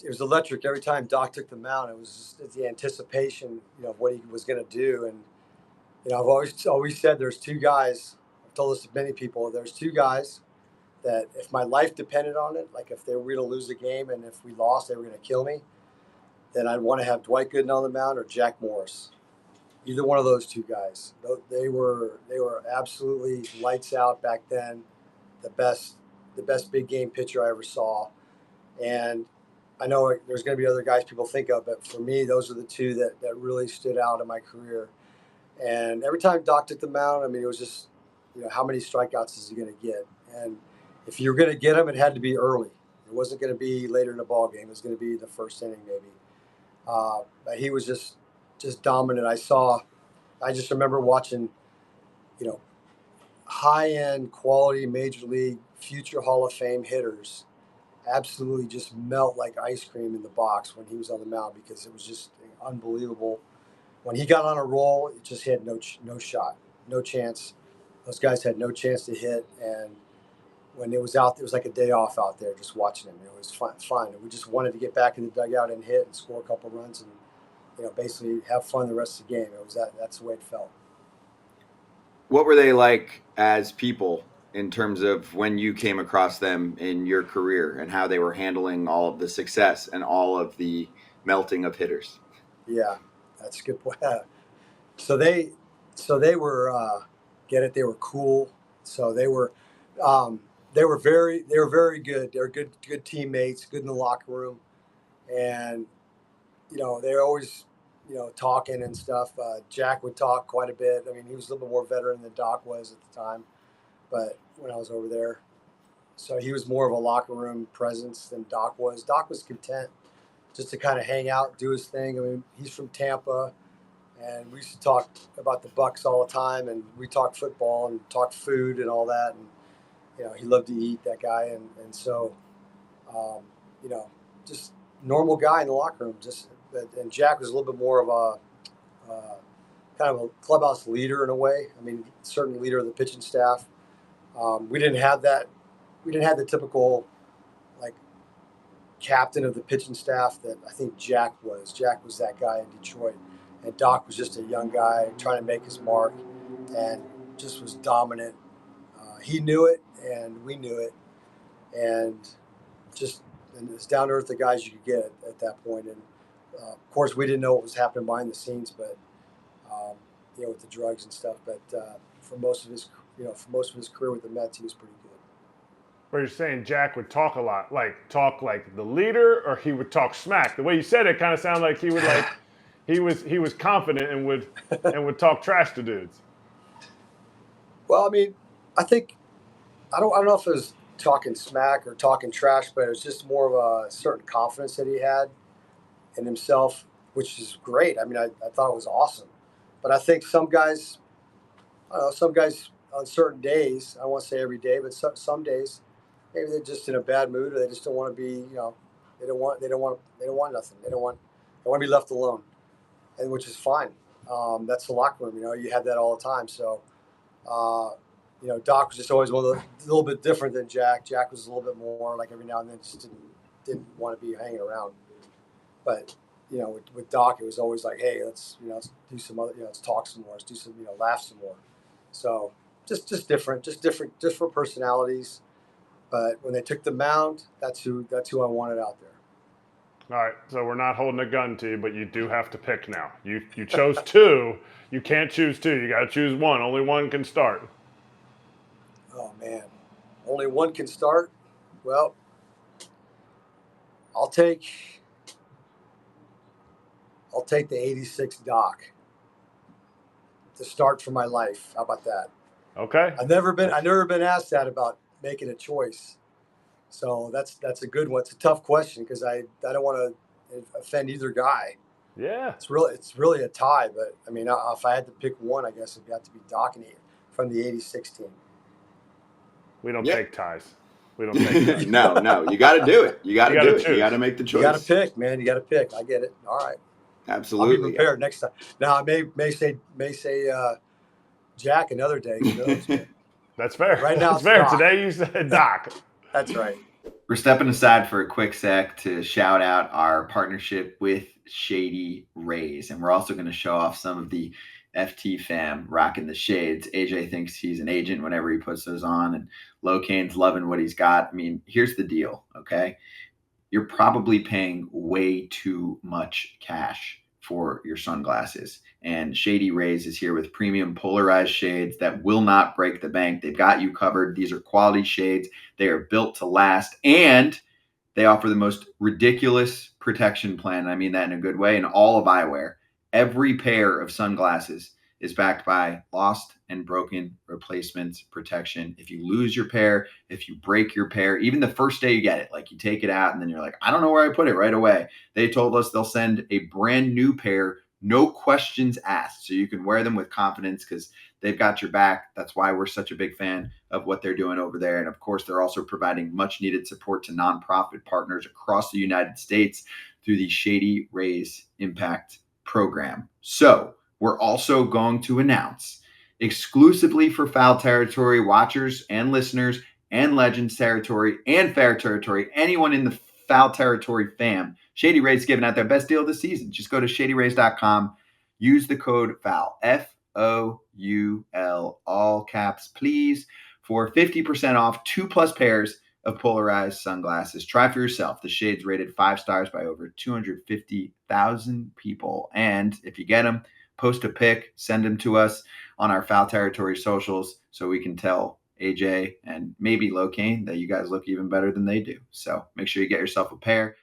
it was electric every time Doc took the mound. It was just the anticipation, of what he was going to do. And I've always said there's two guys. I've told this to many people. There's two guys that if my life depended on it, like if they were going to lose the game and if we lost, they were going to kill me, then I'd want to have Dwight Gooden on the mound or Jack Morris. Either one of those two guys. They were absolutely lights out back then. The best big game pitcher I ever saw. And I know there's going to be other guys people think of, but for me, those are the two that really stood out in my career. And every time Doc took the mound, I mean, it was just, how many strikeouts is he going to get? And if you were going to get him, it had to be early. It wasn't going to be later in the ball game. It was going to be the first inning, maybe. But he was just dominant. I just remember watching, high-end quality major league future Hall of Fame hitters absolutely just melt like ice cream in the box when he was on the mound, because it was just unbelievable. When he got on a roll, it just had no shot, no chance. Those guys had no chance to hit. And when it was out, it was like a day off out there just watching him. It was fun. And we just wanted to get back in the dugout and hit and score a couple runs and, basically have fun the rest of the game. That's the way it felt. What were they like as people in terms of when you came across them in your career and how they were handling all of the success and all of the melting of hitters? Yeah, that's a good point. So they were, get it? They were cool. So they were very good. They were good teammates, good in the locker room, and they're always talking and stuff. Jack would talk quite a bit. I mean, he was a little bit more veteran than Doc was at the time, but when I was over there, so he was more of a locker room presence than Doc was. Doc was content just to kind of hang out, do his thing. I mean, he's from Tampa, and we used to talk about the Bucks all the time, and we talked football and talked food and all that. And he loved to eat, that guy, and so just normal guy in the locker room. And Jack was a little bit more of a kind of a clubhouse leader in a way. I mean, certainly leader of the pitching staff. We didn't have that. We didn't have the typical captain of the pitching staff that I think Jack was. Jack was that guy in Detroit, and Doc was just a young guy trying to make his mark, and just was dominant. He knew it, and we knew it, and as down to earth the guys you could get at that point. And of course, we didn't know what was happening behind the scenes, but with the drugs and stuff. But for most of his career with the Mets, he was pretty good. But you're saying Jack would talk a lot, talk like the leader, or he would talk smack? The way you said it kind of sounded like he would he was confident and would talk trash to dudes. Well, I mean, I don't know if it was talking smack or talking trash, but it was just more of a certain confidence that he had in himself, which is great. I mean, I thought it was awesome. But I think some guys on certain days, I won't say every day, but some days, maybe they're just in a bad mood, or they just don't want to be, they don't want nothing. They want to be left alone, and which is fine. That's the locker room. You have that all the time. So, Doc was just always a little bit different than Jack. Jack was a little bit more like every now and then just didn't want to be hanging around. But with Doc, it was always like, hey, let's do some other, let's talk some more, let's do some, laugh some more. So just different personalities. But when they took the mound, that's who I wanted out there. All right, so we're not holding a gun to you, but you do have to pick now. You chose two. You can't choose two. You got to choose one. Only one can start. Oh man, only one can start. Well, I'll take the '86 Doc to start for my life. How about that? Okay. I've never been asked that about making a choice, so that's a good one. It's a tough question because I don't want to offend either guy. Yeah. It's really a tie, but I mean, if I had to pick one, I guess it'd have to be Doc from the '86 team. We don't take ties. We don't take ties. No. You got to do it. You got to do it. You got to make the choice. You got to pick, man. You got to pick. I get it. All right. Absolutely. I'll be prepared next time. Now I may say Jack another day. That's fair. Right now, that's fair. Doc. Today you said Doc. That's right. We're stepping aside for a quick sec to shout out our partnership with Shady Rays. And we're also going to show off some of the FT fam rocking the shades. AJ thinks he's an agent whenever he puts those on, and Locane's loving what he's got. I mean, here's the deal, okay? You're probably paying way too much cash for your sunglasses. And Shady Rays is here with premium polarized shades that will not break the bank. They've got you covered. These are quality shades. They are built to last, and they offer the most ridiculous protection plan. I mean that in a good way. In all of eyewear, every pair of sunglasses is backed by lost and broken replacements protection. If you lose your pair, if you break your pair, even the first day you get it, like you take it out and then you're like, I don't know where I put it right away. They told us they'll send a brand new pair, no questions asked. So you can wear them with confidence because they've got your back. That's why we're such a big fan of what they're doing over there. And of course, they're also providing much needed support to nonprofit partners across the United States through the Shady Rays Impact Program. So we're also going to announce exclusively for Foul Territory watchers and listeners and Legends Territory and Fair Territory, anyone in the Foul Territory fam, Shady Rays giving out their best deal of the season. Just go to shadyrays.com, use the code FOUL, FOUL, all caps, please, for 50% off 2+ pairs of polarized sunglasses. Try for yourself. The shades rated 5 stars by over 250,000 people. And if you get them, post a pic, send them to us on our Foul Territory socials so we can tell AJ and maybe Locane that you guys look even better than they do. So make sure you get yourself a pair.